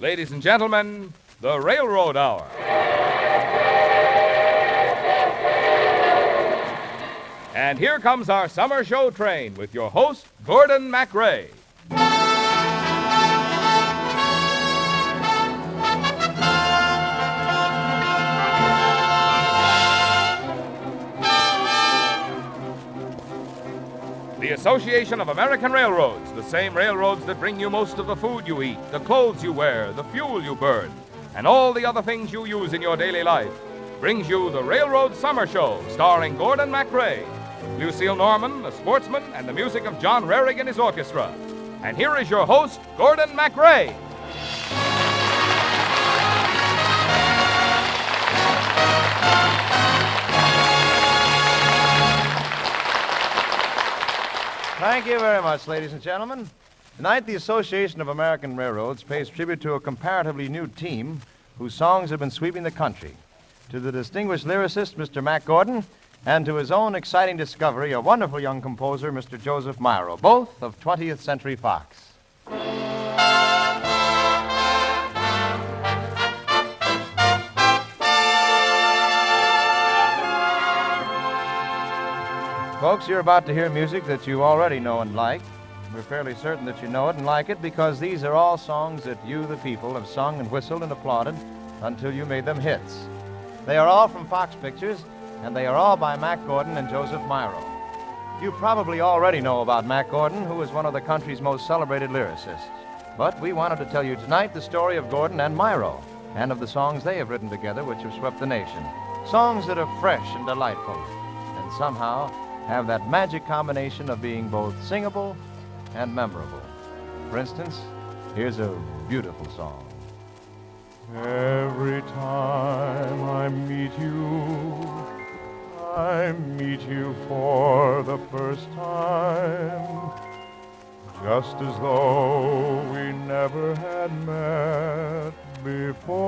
Ladies and gentlemen, the Railroad Hour. And here comes our summer show train with your host, Gordon MacRae. The Association of American Railroads, the same railroads that bring you most of the food you eat, the clothes you wear, the fuel you burn, and all the other things you use in your daily life, brings you the Railroad Summer Show, starring Gordon MacRae, Lucille Norman, the sportsman, and the music of John Rarig and his orchestra. And here is your host, Gordon MacRae. Thank you very much, ladies and gentlemen. Tonight, the Association of American Railroads pays tribute to a comparatively new team whose songs have been sweeping the country. To the distinguished lyricist, Mr. Mack Gordon, and to his own exciting discovery, a wonderful young composer, Mr. Joseph Myrow, both of 20th Century Fox. Folks, you're about to hear music that you already know and like. We're fairly certain that you know it and like it because these are all songs that you, the people, have sung and whistled and applauded until you made them hits. They are all from Fox Pictures, and they are all by Mack Gordon and Joseph Myrow. You probably already know about Mack Gordon, who is one of the country's most celebrated lyricists. But we wanted to tell you tonight the story of Gordon and Myrow, and of the songs they have written together which have swept the nation. Songs that are fresh and delightful, and somehow have that magic combination of being both singable and memorable. For instance, here's a beautiful song. Every time I meet you for the first time, just as though we never had met before.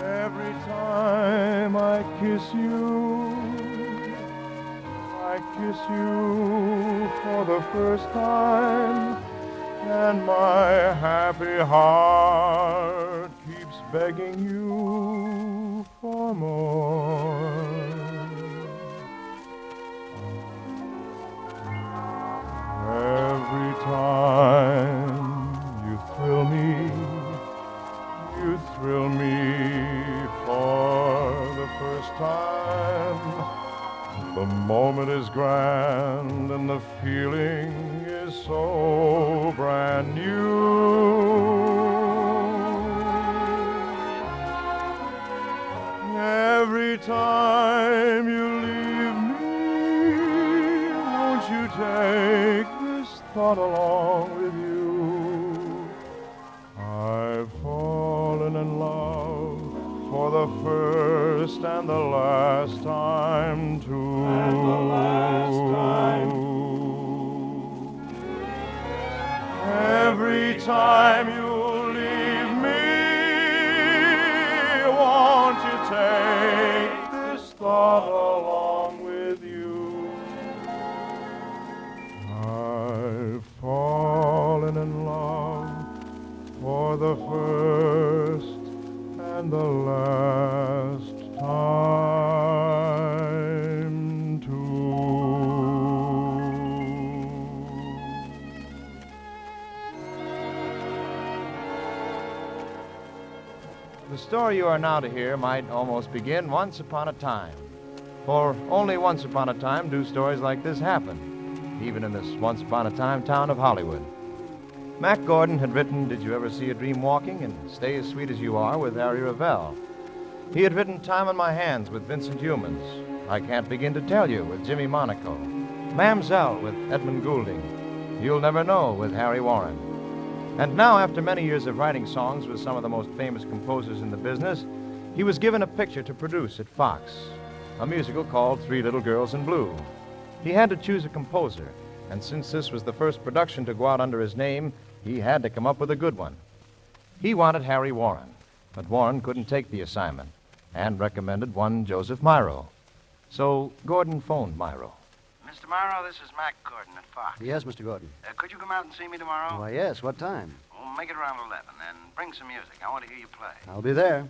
Every time I kiss you for the first time, and my happy heart keeps begging you for more. Every time you thrill me for the first time. The moment is grand and the feeling is so brand new. Every time you leave me, won't you take this thought along with you? I've fallen in love for the first and the last time, too. Every time you leave me, won't you take this thought along with you? I've fallen in love for the first and the last time, too. The story you are now to hear might almost begin once upon a time. For only once upon a time do stories like this happen, even in this once upon a time town of Hollywood. Mack Gordon had written Did You Ever See a Dream Walking and Stay as Sweet as You Are with Harry Ravel. He had written Time on My Hands with Vincent Youmans, I Can't Begin to Tell You with Jimmy Monaco, Mamselle with Edmund Goulding, You'll Never Know with Harry Warren. And now, after many years of writing songs with some of the most famous composers in the business, he was given a picture to produce at Fox, a musical called Three Little Girls in Blue. He had to choose a composer, and since this was the first production to go out under his name, he had to come up with a good one. He wanted Harry Warren, but Warren couldn't take the assignment and recommended one Joseph Myrow. So Gordon phoned Myrow. Mr. Myrow, this is Mack Gordon at Fox. Yes, Mr. Gordon. Could you come out and see me tomorrow? Why, yes. What time? Well, make it around 11, and bring some music. I want to hear you play. I'll be there.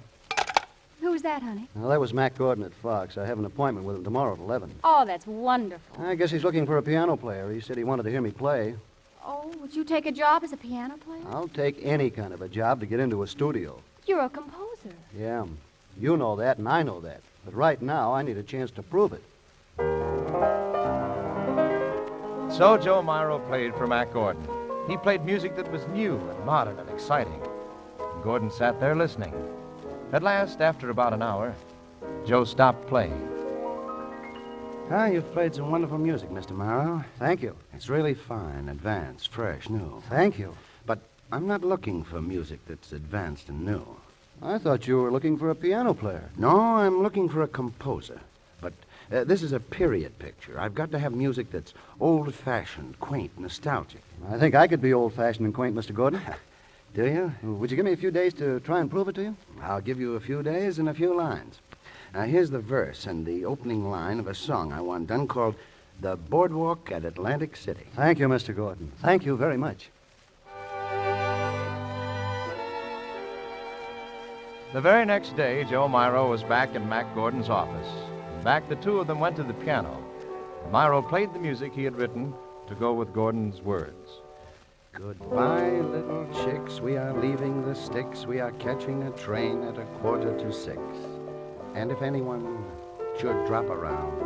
Who's that, honey? Well, that was Mack Gordon at Fox. I have an appointment with him tomorrow at 11. Oh, that's wonderful. I guess he's looking for a piano player. He said he wanted to hear me play. Oh, would you take a job as a piano player? I'll take any kind of a job to get into a studio. You're a composer. Yeah. You know that, and I know that. But right now, I need a chance to prove it. So Joe Myrow played for Mack Gordon. He played music that was new and modern and exciting. Gordon sat there listening. At last, after about an hour, Joe stopped playing. Ah, you've played some wonderful music, Mr. Myrow. Thank you. It's really fine, advanced, fresh, new. Thank you. But I'm not looking for music that's advanced and new. I thought you were looking for a piano player. No, I'm looking for a composer. But this is a period picture. I've got to have music that's old-fashioned, quaint, nostalgic. I think I could be old-fashioned and quaint, Mr. Gordon. Do you? Would you give me a few days to try and prove it to you? I'll give you a few days and a few lines. Now, here's the verse and the opening line of a song I want done called The Boardwalk at Atlantic City. Thank you, Mr. Gordon. Thank you very much. The very next day, Joe Myrow was back in Mack Gordon's office. Back, the two of them went to the piano. Myrow played the music he had written to go with Gordon's words. Goodbye, little chicks. We are leaving the sticks. We are catching a train at 5:45. And if anyone should drop around,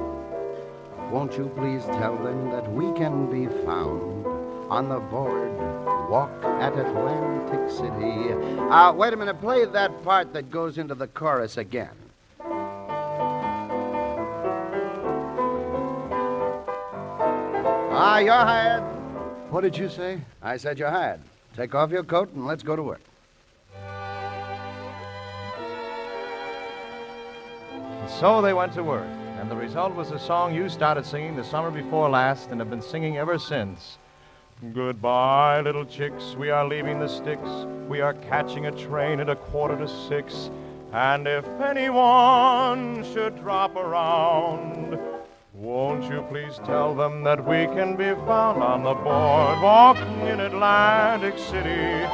won't you please tell them that we can be found on the boardwalk at Atlantic City. Wait a minute. Play that part that goes into the chorus again. You're hired. What did you say? I said you're hired. Take off your coat and let's go to work. So they went to work, and the result was a song you started singing the summer before last and have been singing ever since. Goodbye, little chicks, we are leaving the sticks. We are catching a train at 5:45. And if anyone should drop around, won't you please tell them that we can be found on the boardwalk in Atlantic City.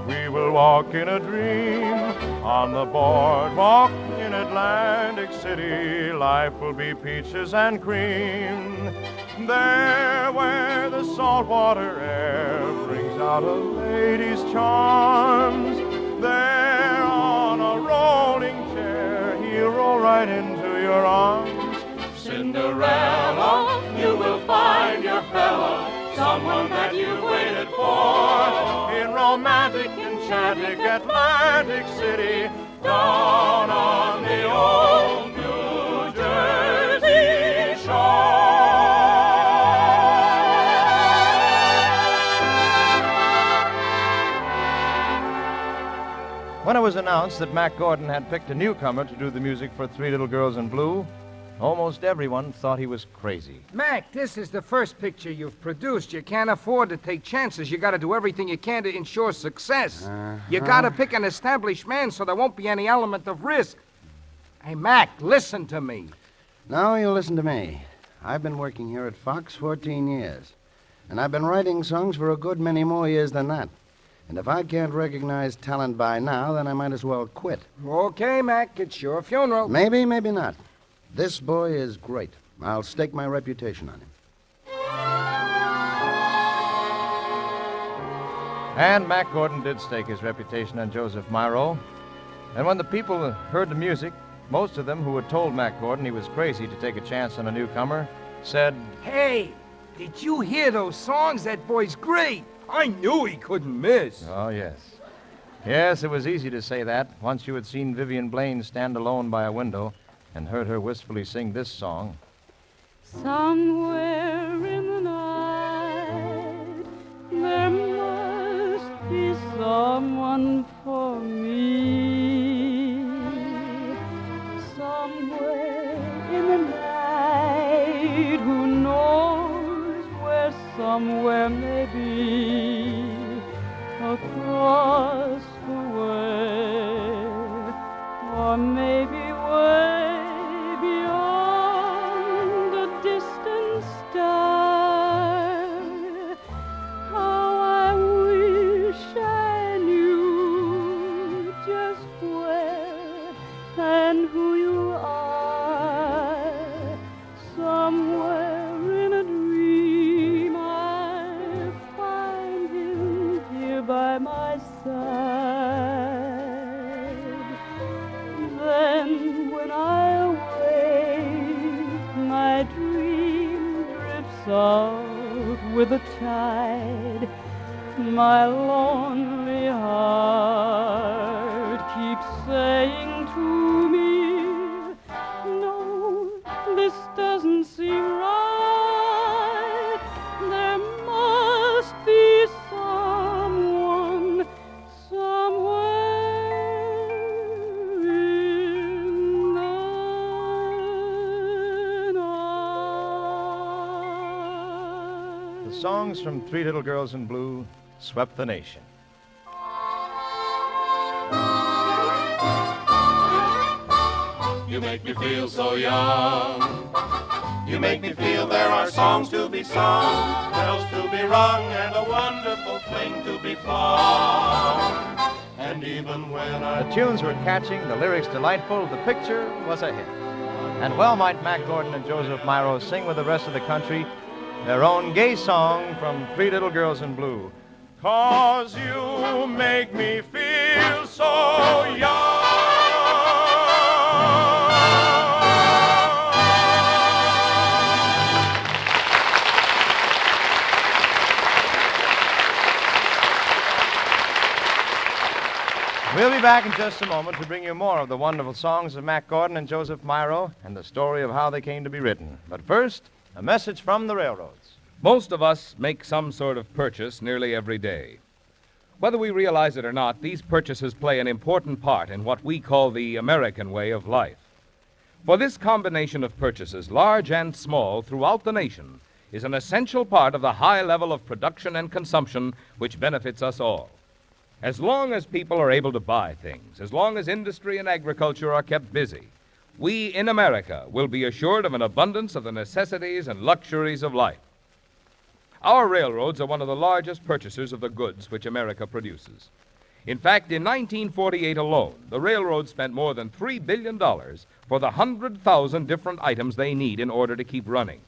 We will walk in a dream on the boardwalk in Atlantic City. Life will be peaches and cream. There where the saltwater air brings out a lady's charms. There on a rolling chair he'll roll right into your arms. Cinderella, you will find your fella, someone that you've waited for, in romantic, enchanting Atlantic City, down on the old New Jersey shore. When it was announced that Mack Gordon had picked a newcomer to do the music for Three Little Girls in Blue, almost everyone thought he was crazy. Mac, this is the first picture you've produced. You can't afford to take chances. You got to do everything you can to ensure success. You got to pick an established man so there won't be any element of risk. Hey, Mac, listen to me. Now you listen to me. I've been working here at Fox 14 years, and I've been writing songs for a good many more years than that. And if I can't recognize talent by now, then I might as well quit. Okay, Mac, it's your funeral. Maybe, maybe not. This boy is great. I'll stake my reputation on him. And Mack Gordon did stake his reputation on Joseph Myrow. And when the people heard the music, most of them who had told Mack Gordon he was crazy to take a chance on a newcomer said, Hey, did you hear those songs? That boy's great. I knew he couldn't miss. Oh, yes. Yes, it was easy to say that once you had seen Vivian Blaine stand alone by a window and heard her wistfully sing this song. Somewhere in the night there must be someone for me. Somewhere in the night, who knows where somewhere may be, across the way, or maybe way beyond the distant star. out with the tide. My lonely heart keeps saying to me, no, this doesn't seem right. There must be someone somewhere in the night. The songs from Three Little Girls in Blue swept the nation. You make me feel so young. You make me feel there are songs to be sung, bells to be rung, and a wonderful fling to be flung. And even when The tunes were catching, the lyrics delightful, the picture was a hit. And well might Mack Gordon and Joseph Myrow sing with the rest of the country their own gay song from Three Little Girls in Blue. 'Cause you make me feel so young. We'll be back in just a moment to bring you more of the wonderful songs of Mack Gordon and Joseph Myrow and the story of how they came to be written. But first, a message from the railroads. Most of us make some sort of purchase nearly every day. Whether we realize it or not, these purchases play an important part in what we call the American way of life. For this combination of purchases, large and small, throughout the nation, is an essential part of the high level of production and consumption which benefits us all. As long as people are able to buy things, as long as industry and agriculture are kept busy, we in America will be assured of an abundance of the necessities and luxuries of life. Our railroads are one of the largest purchasers of the goods which America produces. In fact, in 1948 alone, the railroads spent more than $3 billion for the 100,000 different items they need in order to keep running.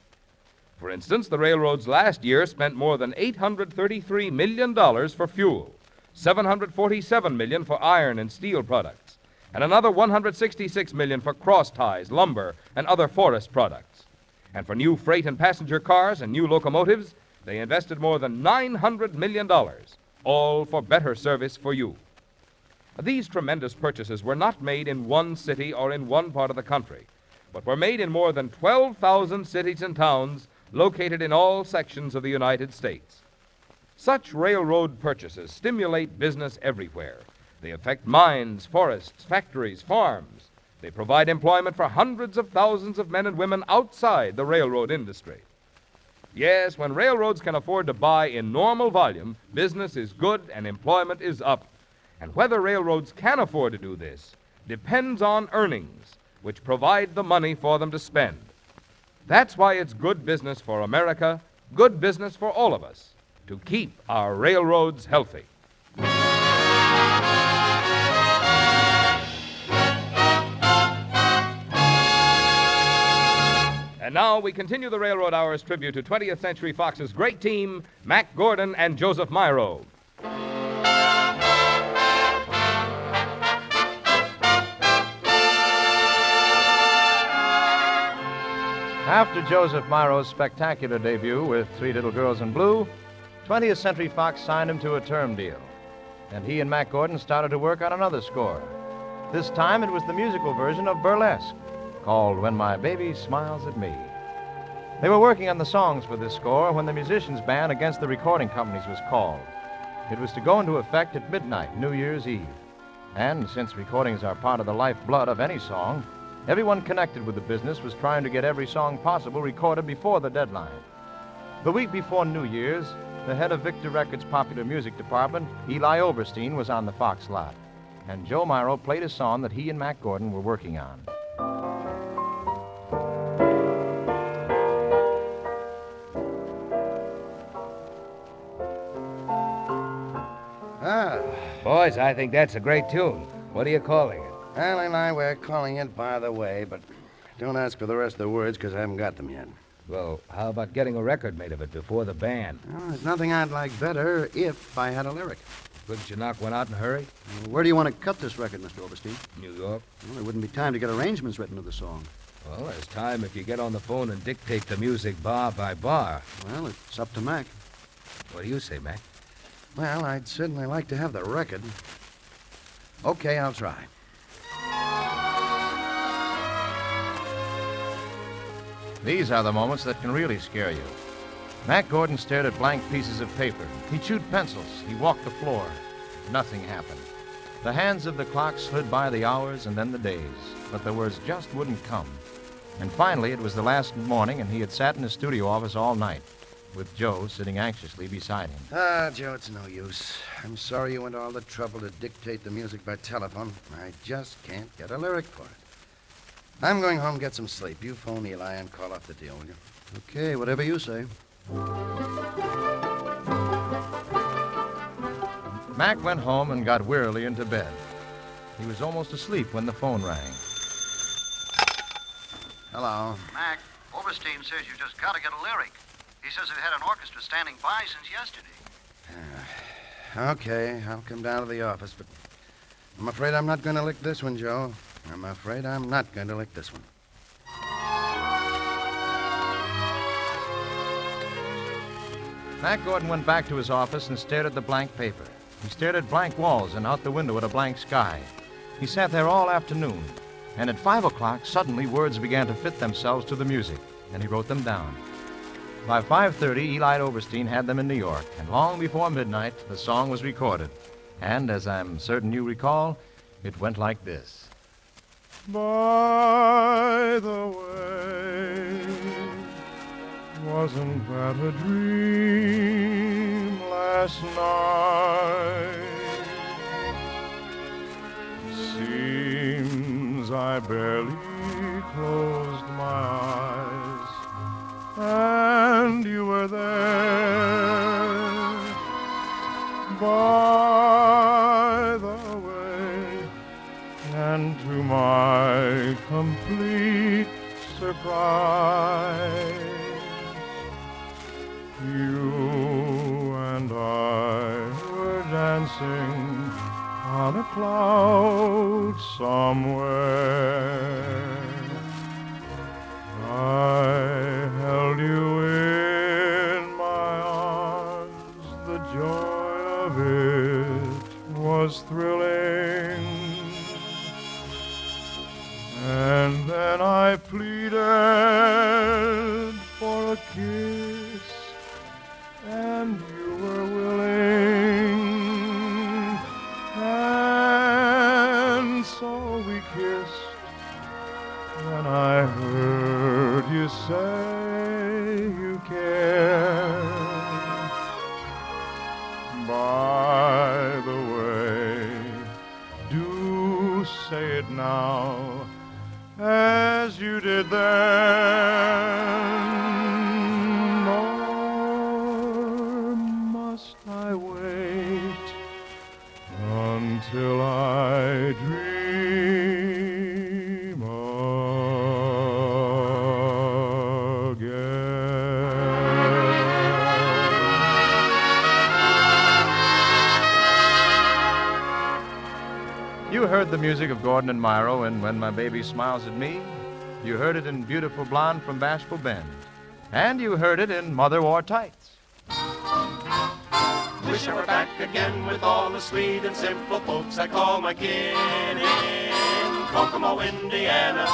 For instance, the railroads last year spent more than $833 million for fuel, $747 million for iron and steel products, and another $166 million for cross ties, lumber, and other forest products. And for new freight and passenger cars and new locomotives, they invested more than $900 million, all for better service for you. These tremendous purchases were not made in one city or in one part of the country, but were made in more than 12,000 cities and towns located in all sections of the United States. Such railroad purchases stimulate business everywhere. They affect mines, forests, factories, farms. They provide employment for hundreds of thousands of men and women outside the railroad industry. Yes, when railroads can afford to buy in normal volume, business is good and employment is up. And whether railroads can afford to do this depends on earnings, which provide the money for them to spend. That's why it's good business for America, good business for all of us, to keep our railroads healthy. And now we continue the Railroad Hour's tribute to 20th Century Fox's great team, Mack Gordon and Joseph Myrow. After Joseph Myrow's spectacular debut with Three Little Girls in Blue, 20th Century Fox signed him to a term deal. And he and Mack Gordon started to work on another score. This time it was the musical version of Burlesque, called When My Baby Smiles at Me. They were working on the songs for this score when the musicians' ban against the recording companies was called. It was to go into effect at midnight, New Year's Eve. And since recordings are part of the lifeblood of any song, everyone connected with the business was trying to get every song possible recorded before the deadline. The week before New Year's, the head of Victor Records' popular music department, Eli Oberstein, was on the Fox lot. And Joe Myrow played a song that he and Mack Gordon were working on. Boys, I think that's a great tune. What are you calling it? Al and I were calling it By the Way, but don't ask for the rest of the words because I haven't got them yet. Well, how about getting a record made of it before the ban? Well, there's nothing I'd like better if I had a lyric. Couldn't you knock one out in a hurry? Where do you want to cut this record, Mr. Oberstein? New York? Well, there wouldn't be time to get arrangements written to the song. Well, it's time if you get on the phone and dictate the music bar by bar. Well, it's up to Mac. What do you say, Mac? Well, I'd certainly like to have the record. Okay, I'll try. These are the moments that can really scare you. Mack Gordon stared at blank pieces of paper. He chewed pencils. He walked the floor. Nothing happened. The hands of the clock slid by the hours and then the days, but the words just wouldn't come. And finally, it was the last morning, and he had sat in his studio office all night, with Joe sitting anxiously beside him. Ah, Joe, it's no use. I'm sorry you went to all the trouble to dictate the music by telephone. I just can't get a lyric for it. I'm going home to get some sleep. You phone Eli and call off the deal, will you? Okay, whatever you say. Mac went home and got wearily into bed. He was almost asleep when the phone rang. Hello. Mac, Oberstein says you just got to get a lyric. He says they've had an orchestra standing by since yesterday. Okay, I'll come down to the office, but I'm afraid I'm not going to lick this one, Joe. I'm afraid I'm not going to lick this one. Mack Gordon went back to his office and stared at the blank paper. He stared at blank walls and out the window at a blank sky. He sat there all afternoon, and at 5 o'clock, suddenly words began to fit themselves to the music, and he wrote them down. By 5:30, Eli Oberstein had them in New York, and long before midnight, the song was recorded. And, as I'm certain you recall, it went like this. By the way, wasn't that a dream last night? Seems I barely closed my eyes, and you were there. By the way, and to my complete surprise, you and I were dancing on a cloud somewhere. I held you in my arms. The joy of it was thrilling. And then I pleaded for a kiss, and you were willing. And so we kissed. Then I heard you say you cared. By the way, do say it now, as you did then. Or must I wait until I dream again? You heard the music of Gordon and Myrow in When My Baby Smiles at Me. You heard it in Beautiful Blonde from Bashful Bend. And you heard it in Mother Wore Tights. Wish I were back again with all the sweet and simple folks I call my kin in Kokomo, Indiana.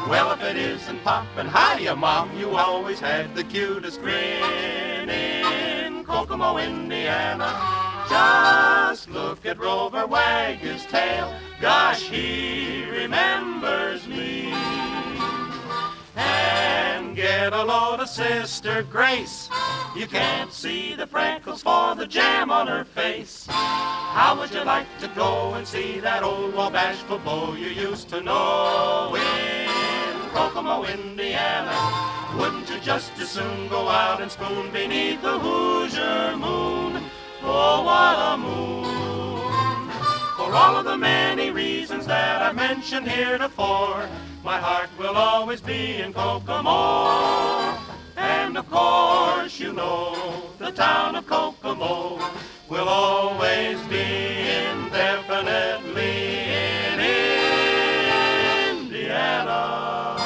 Well, if it isn't poppin', hiya, Mom, you always had the cutest grin in Kokomo, Indiana. Just look at Rover, wag his tail. Gosh, he remembers me. And get a load of Sister Grace. You can't see the freckles for the jam on her face. How would you like to go and see that old bashful beau you used to know in Kokomo, Indiana? Wouldn't you just as soon go out and spoon beneath the Hoosier moon? Oh, what a moon! For all of the many reasons that I've mentioned heretofore, my heart will always be in Kokomo. And of course, you know, the town of Kokomo will always be indefinitely in Indiana.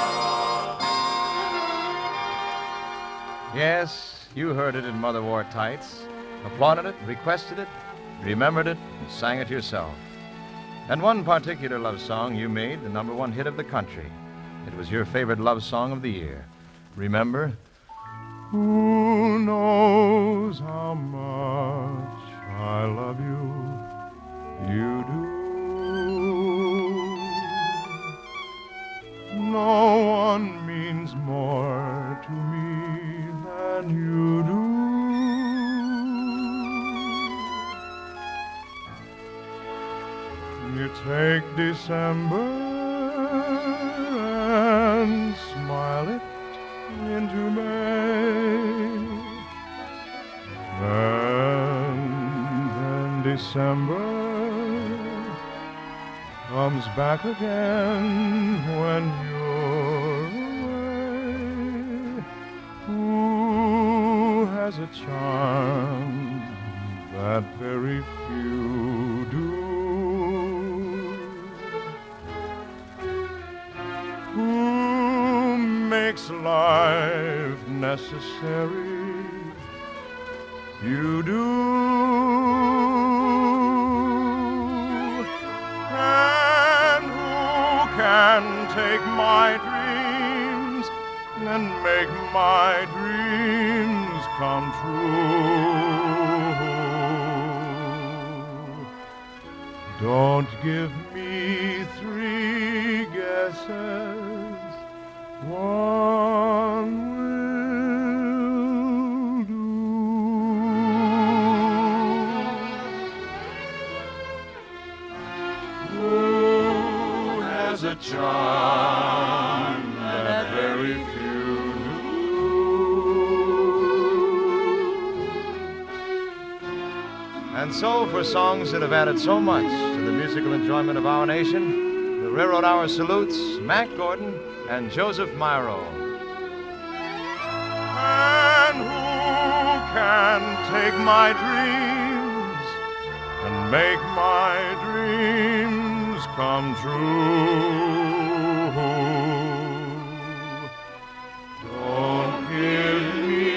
heard it in Mother Wore Tights, applauded it, requested it, remembered it, and sang it yourself. And one particular love song you made the number one hit of the country. It was your favorite love song of the year. Remember? Who knows how much I love you? You do. No one means more to me than you do. You take December and smile it into May, and then December comes back again when you're away. Who has a charm that very few do? Who makes life necessary? You do. And who can take my dreams and make my dreams come true? Don't give me three guesses. One will do. Who has a charm that very few do? And so, for songs that have added so much to the musical enjoyment of our nation, the Railroad Hour salutes Mack Gordon and Joseph Myrow. And who can take my dreams and make my dreams come true? Don't give me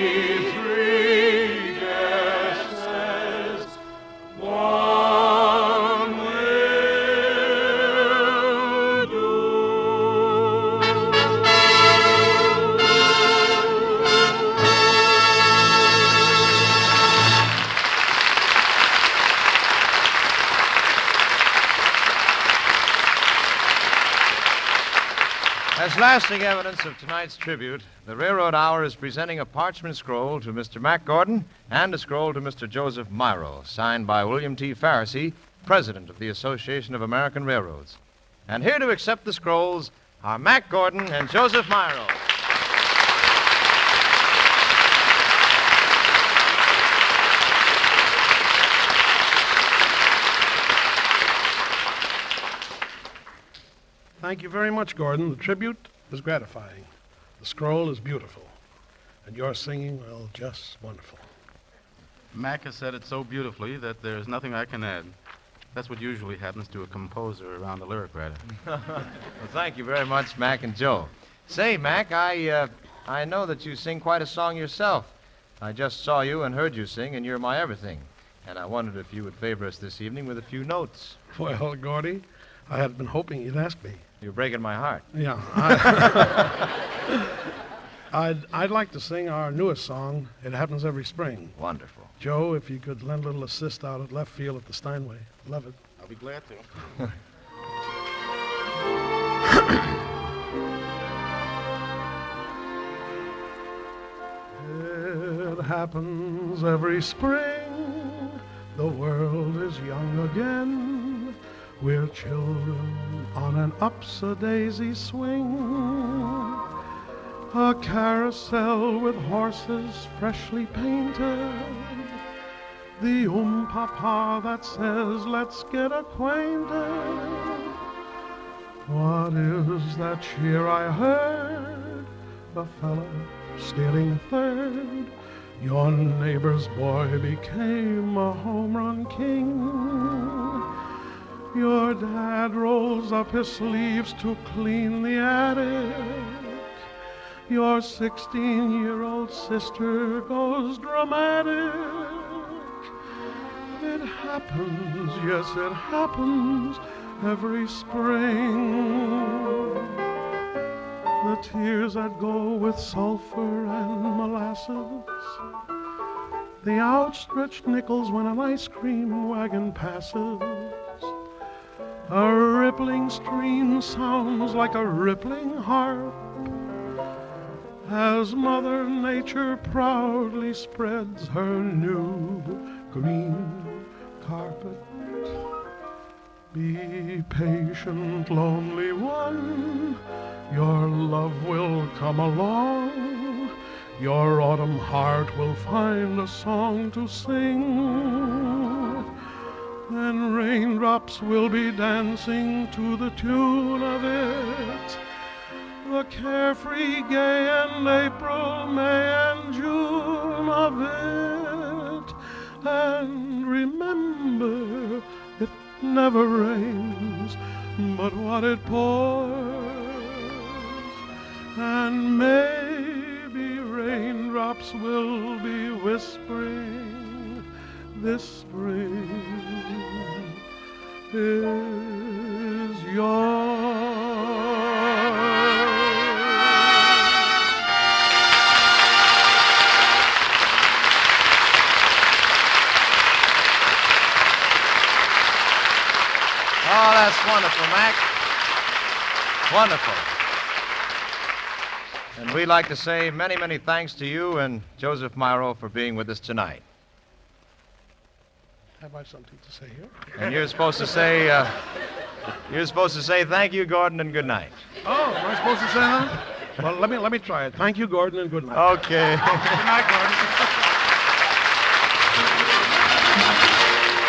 three guesses. One will do. As lasting evidence of tonight's tribute, the Railroad Hour is presenting a parchment scroll to Mr. Mack Gordon and a scroll to Mr. Joseph Myrow, signed by William T. Pharisee, President of the Association of American Railroads. And here to accept the scrolls are Mack Gordon and Joseph Myrow. Thank you very much, Gordon. The tribute was gratifying. The scroll is beautiful. And your singing, well, just wonderful. Mack has said it so beautifully that there's nothing I can add. That's what usually happens to a composer around a lyric writer. Well, thank you very much, Mack and Joe. Say, Mack, I know that you sing quite a song yourself. I just saw you and heard you sing, and you're my everything. And I wondered if you would favor us this evening with a few notes. Well, Gordy, I had been hoping you'd ask me. You're breaking my heart. Yeah. I'd like to sing our newest song, It Happens Every Spring. Wonderful. Joe, if you could lend a little assist out at left field at the Steinway. Love it. I'll be glad to. It happens every spring. The world is young again. We're children on an ups-a-daisy swing. A carousel with horses freshly painted. The papa that says, let's get acquainted. What is that cheer I heard? A fella stealing third. Your neighbor's boy became a home run king. Your dad rolls up his sleeves to clean the attic. Your 16-year-old sister goes dramatic. It happens, yes, it happens every spring. The tears that go with sulfur and molasses, the outstretched nickels when an ice cream wagon passes. A rippling stream sounds like a rippling harp as Mother Nature proudly spreads her new green carpet. Be patient, lonely one, your love will come along. Your autumn heart will find a song to sing. Then raindrops will be dancing to the tune of it. The carefree, gay, and April, May, and June of it. And remember, it never rains but what it pours. And maybe raindrops will be whispering, this spring is yours. Oh, that's wonderful, Mac. Wonderful. And we'd like to say many, many thanks to you and Joseph Myrow for being with us tonight. Have I something to say here? And you're supposed to say thank you, Gordon, and good night. Oh, am I supposed to say that? Well, let me try it. Thank you, Gordon, and good night. Okay. Good night, Gordon.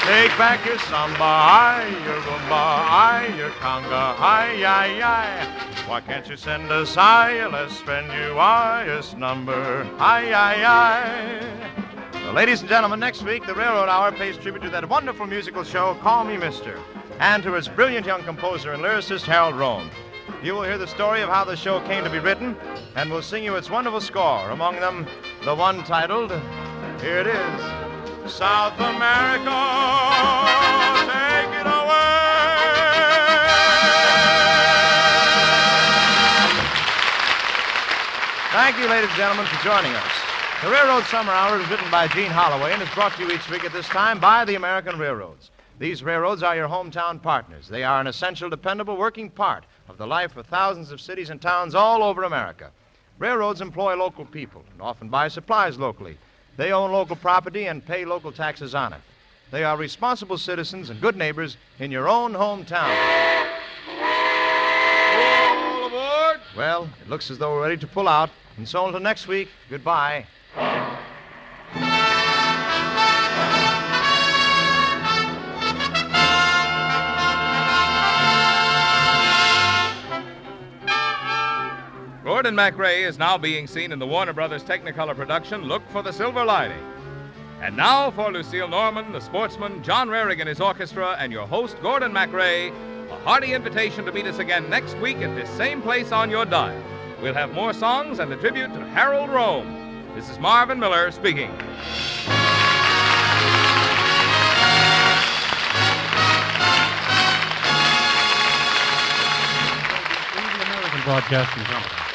Take back your samba, aye, your rumba, aye, your conga, aye, aye, aye. Why can't you send us aye, let's spend you highest number, aye, aye, aye. Well, ladies and gentlemen, next week, the Railroad Hour pays tribute to that wonderful musical show, Call Me Mister, and to its brilliant young composer and lyricist, Harold Rome. You will hear the story of how the show came to be written, and we'll sing you its wonderful score, among them the one titled, here it is, South America, take it away. Thank you, ladies and gentlemen, for joining us. The Railroad Summer Hour is written by Gene Holloway and is brought to you each week at this time by the American Railroads. These railroads are your hometown partners. They are an essential, dependable, working part of the life of thousands of cities and towns all over America. Railroads employ local people and often buy supplies locally. They own local property and pay local taxes on it. They are responsible citizens and good neighbors in your own hometown. All aboard! Well, it looks as though we're ready to pull out. And so until next week, goodbye. Gordon MacRae is now being seen in the Warner Brothers Technicolor production, Look for the Silver Lining. And now for Lucille Norman, the sportsman, John Rarig and his orchestra, and your host, Gordon MacRae, a hearty invitation to meet us again next week at this same place on your dial. We'll have more songs and a tribute to Harold Rome. This is Marvin Miller speaking. Broadcasting Company.